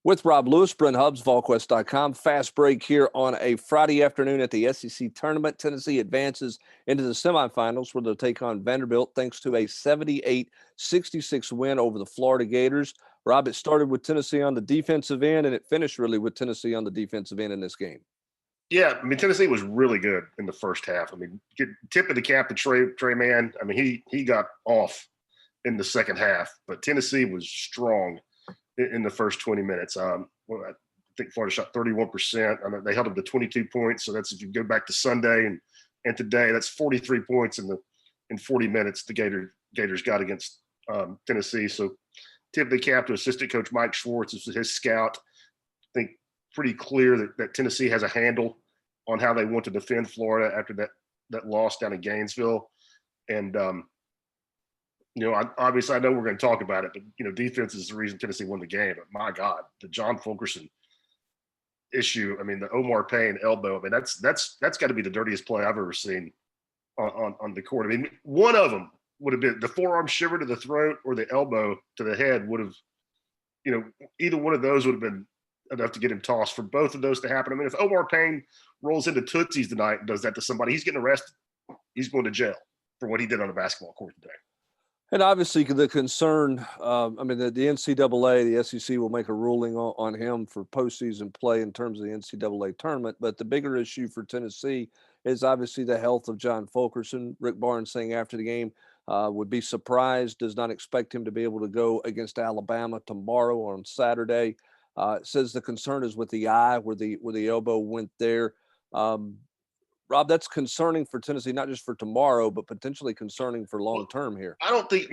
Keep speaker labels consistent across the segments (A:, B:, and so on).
A: With Rob Lewis, Brent Hubbs, VolQuest.com. Fast break here on a Friday afternoon at the SEC tournament. Tennessee advances into the semifinals where they'll take on Vanderbilt thanks to a 78-66 win over the Florida Gators. Rob, it started with Tennessee on the defensive end, and it finished really with Tennessee on the defensive end in this game.
B: Yeah, I mean, Tennessee was really good in the first half. I mean, tip of the cap to Trey Mann. I mean, he got off in the second half, but Tennessee was strong in the first 20 minutes. I think Florida shot 31%. I mean, they held them to 22 points. So that's, if you go back to Sunday and today, that's 43 points in 40 minutes the Gators got against Tennessee. So tip of the cap to assistant coach Mike Schwartz, his scout. I think pretty clear that Tennessee has a handle on how they want to defend Florida after that loss down in Gainesville. And obviously I know we're going to talk about it, but defense is the reason Tennessee won the game. But my God, the John Fulkerson issue. I mean, the Omar Payne elbow. I mean, that's got to be the dirtiest play I've ever seen on the court. I mean, one of them would have been the forearm shiver to the throat or the elbow to the head would have, either one of those would have been enough to get him tossed. For both of those to happen, I mean, if Omar Payne rolls into Tootsie's tonight and does that to somebody, he's getting arrested. He's going to jail for what he did on a basketball court today.
A: And obviously the concern, the NCAA, the SEC will make a ruling on him for postseason play in terms of the NCAA tournament. But the bigger issue for Tennessee is obviously the health of John Fulkerson. Rick Barnes saying after the game would be surprised, does not expect him to be able to go against Alabama tomorrow or on Saturday. Says the concern is with the eye where the elbow went there. Rob, that's concerning for Tennessee, not just for tomorrow, but potentially concerning for long term here.
B: I don't think,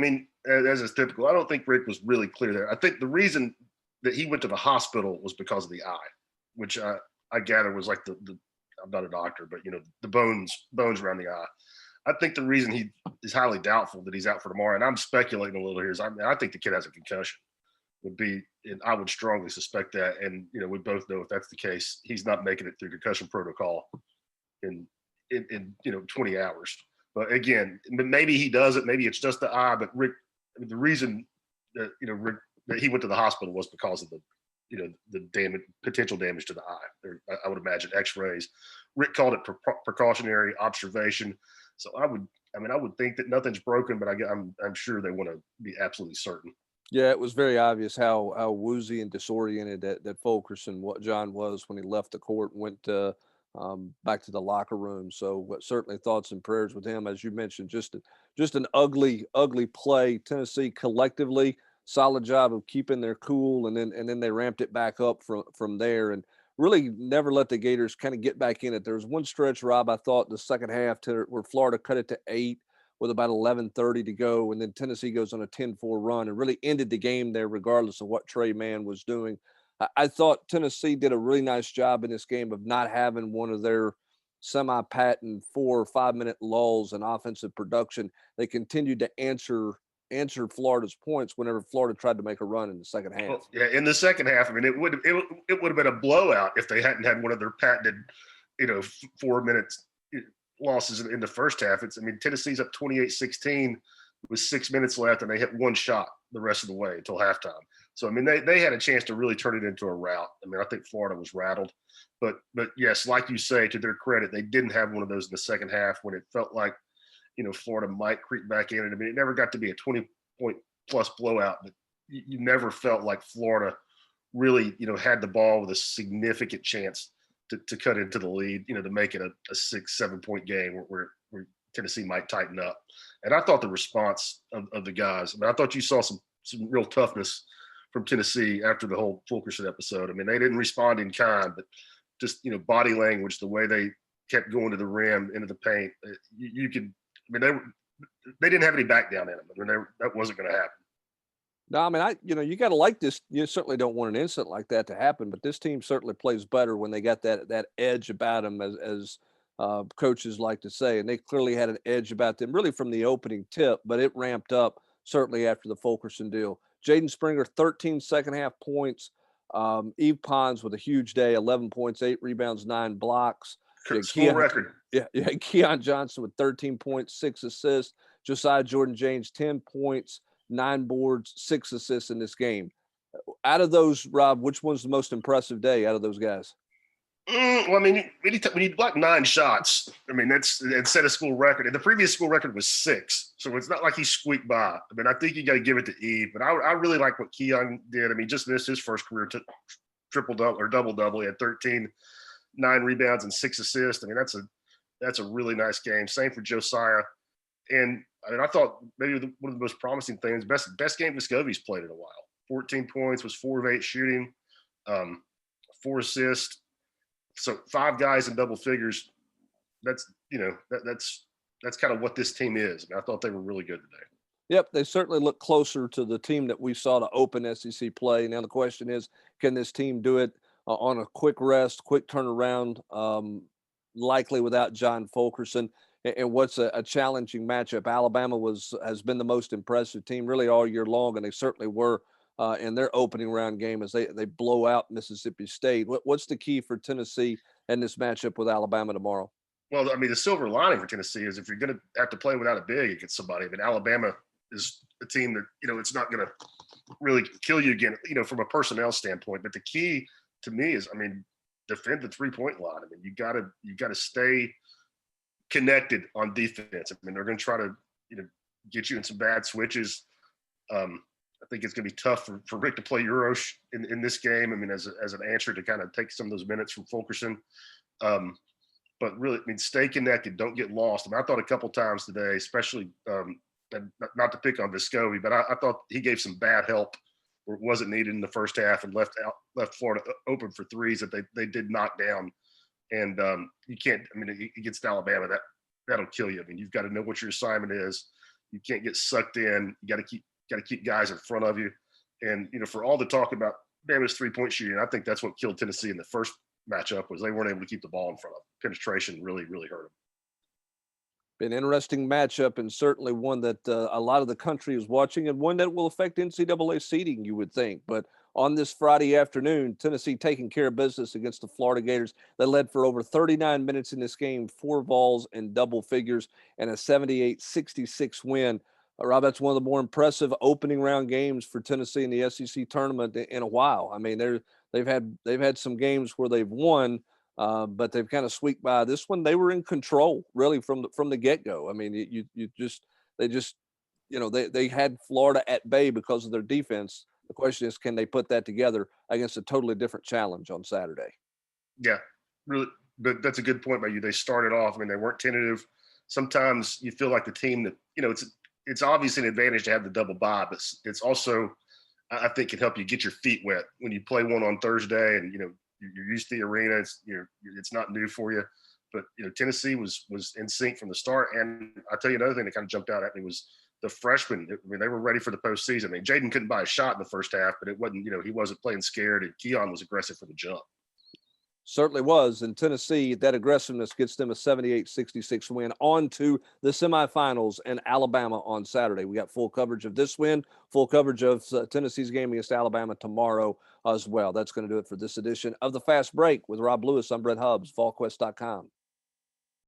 B: as is typical, I don't think Rick was really clear there. I think the reason that he went to the hospital was because of the eye, which I gather was like the I'm not a doctor, but the bones around the eye. I think the reason he is highly doubtful that he's out for tomorrow, and I'm speculating a little here, is I think the kid has a concussion. And I would strongly suspect that. And we both know if that's the case, he's not making it through concussion protocol in 20 hours. But again, maybe he does it. Maybe it's just the eye. But Rick, the reason that Rick, that he went to the hospital was because of the potential damage to the eye. I would imagine X-rays. Rick called it precautionary observation. So I would think that nothing's broken, but I'm sure they want to be absolutely certain.
A: Yeah, it was very obvious how woozy and disoriented that Fulkerson, what John was when he left the court and went back to the locker room. So certainly thoughts and prayers with him. As you mentioned, just an ugly play. Tennessee collectively, solid job of keeping their cool, and then they ramped it back up from there and really never let the Gators kind of get back in it. There was one stretch, Rob, I thought, the second half where Florida cut it to 8 with about 11:30 to go, and then Tennessee goes on a 10-4 run and really ended the game there regardless of what Trey Mann was doing. I thought Tennessee did a really nice job in this game of not having one of their semi-patent 4 or 5 minute lulls in offensive production. They continued to answer Florida's points whenever Florida tried to make a run in the second half.
B: Well, yeah, in the second half, it would have been a blowout if they hadn't had one of their patented, 4 minutes losses in the first half. Tennessee's up 28-16 with 6 minutes left, and they hit one shot the rest of the way until halftime. So, they had a chance to really turn it into a rout. I think Florida was rattled. But yes, like you say, to their credit, they didn't have one of those in the second half when it felt like, Florida might creep back in. It never got to be a 20-point-plus blowout, but you never felt like Florida really, had the ball with a significant chance to cut into the lead, to make it a 6-7 point game where Tennessee might tighten up. And I thought the response of the guys, I thought you saw some real toughness from Tennessee after the whole Fulkerson episode. They didn't respond in kind, but just, body language, the way they kept going to the rim, into the paint, they didn't have any back down in them. That wasn't going to happen.
A: No, you got to like this. You certainly don't want an incident like that to happen, but this team certainly plays better when they got that edge about them, as coaches like to say. And they clearly had an edge about them really from the opening tip, but it ramped up certainly after the Fulkerson deal. Jaden Springer, 13 second half points. Yves Pons with a huge day, 11 points, 8 rebounds, 9 blocks.
B: School record.
A: Yeah. Keon Johnson with 13 points, 6 assists. Josiah Jordan-James, 10 points, 9 boards, 6 assists in this game. out of those, Rob, which one's the most impressive day out of those guys?
B: Well, I mean, when you block 9 shots, I mean, that's set a school record. And the previous school record was 6. So it's not like he squeaked by. I mean, I think you got to give it to Eve. But I really like what Keon did. I mean, just missed his first career triple-double or double-double. He had 13, 9 rebounds, and 6 assists. I mean, that's a really nice game. Same for Josiah. And I mean, I thought maybe one of the most promising things, best game Vescovi's played in a while. 14 points, was 4 of 8 shooting, 4 assists. So 5 guys in double figures. That's that's kind of what this team is. I mean, I thought they were really good today.
A: Yep, they certainly look closer to the team that we saw to open SEC play. Now the question is, can this team do it on a quick rest, quick turnaround, likely without John Fulkerson? And what's a challenging matchup? Alabama has been the most impressive team really all year long, and they certainly were in their opening round game as they blow out Mississippi State. What's the key for Tennessee in this matchup with Alabama tomorrow?
B: Well, I mean, the silver lining for Tennessee is if you're going to have to play without a big against somebody, I mean, Alabama is a team that, it's not going to really kill you again, from a personnel standpoint. But the key to me is, I mean, defend the 3-point line. I mean, you got to stay connected on defense. I mean, they're going to try to, get you in some bad switches. I think it's going to be tough for Rick to play Urosh in this game. I mean, as an answer to kind of take some of those minutes from Fulkerson. But really, I mean, stay connected. Don't get lost. I mean, I thought a couple times today, especially and not to pick on Vescovi, but I thought he gave some bad help where it wasn't needed in the first half and left Florida open for threes that they did knock down. And you can't. I mean, against Alabama, that'll kill you. I mean, you've got to know what your assignment is. You can't get sucked in. You got to keep guys in front of you. And for all the talk about Bama's 3-point shooting, I think that's what killed Tennessee in the first matchup was they weren't able to keep the ball in front of them. Penetration really, really hurt them.
A: Been an interesting matchup, and certainly one that a lot of the country is watching, and one that will affect NCAA seeding, you would think. But on this Friday afternoon, Tennessee taking care of business against the Florida Gators. They led for over 39 minutes in this game, 4 balls in double figures, and a 78-66 win. Rob, that's one of the more impressive opening round games for Tennessee in the SEC tournament in a while. I mean, they've had some games where they've won, but they've kind of squeaked by. This one, they were in control really from the get-go. I mean, they had Florida at bay because of their defense. The question is, can they put that together against a totally different challenge on Saturday?
B: Yeah, really. But that's a good point by you. They started off. I mean, they weren't tentative. Sometimes you feel like the team that it's obviously an advantage to have the double bye, but it's also, I think, can help you get your feet wet when you play one on Thursday and you're used to the arena. It's not new for you. But Tennessee was in sync from the start. And I'll tell you another thing that kind of jumped out at me was the freshmen. I mean, they were ready for the postseason. I mean, Jaden couldn't buy a shot in the first half, but it wasn't, he wasn't playing scared, and Keon was aggressive from the jump.
A: Certainly was. In Tennessee, that aggressiveness gets them a 78-66 win on to the semifinals in Alabama on Saturday. We got full coverage of this win, full coverage of Tennessee's game against Alabama tomorrow as well. That's going to do it for this edition of The Fast Break with Rob Lewis. I'm Brett Hubbs, VolQuest.com.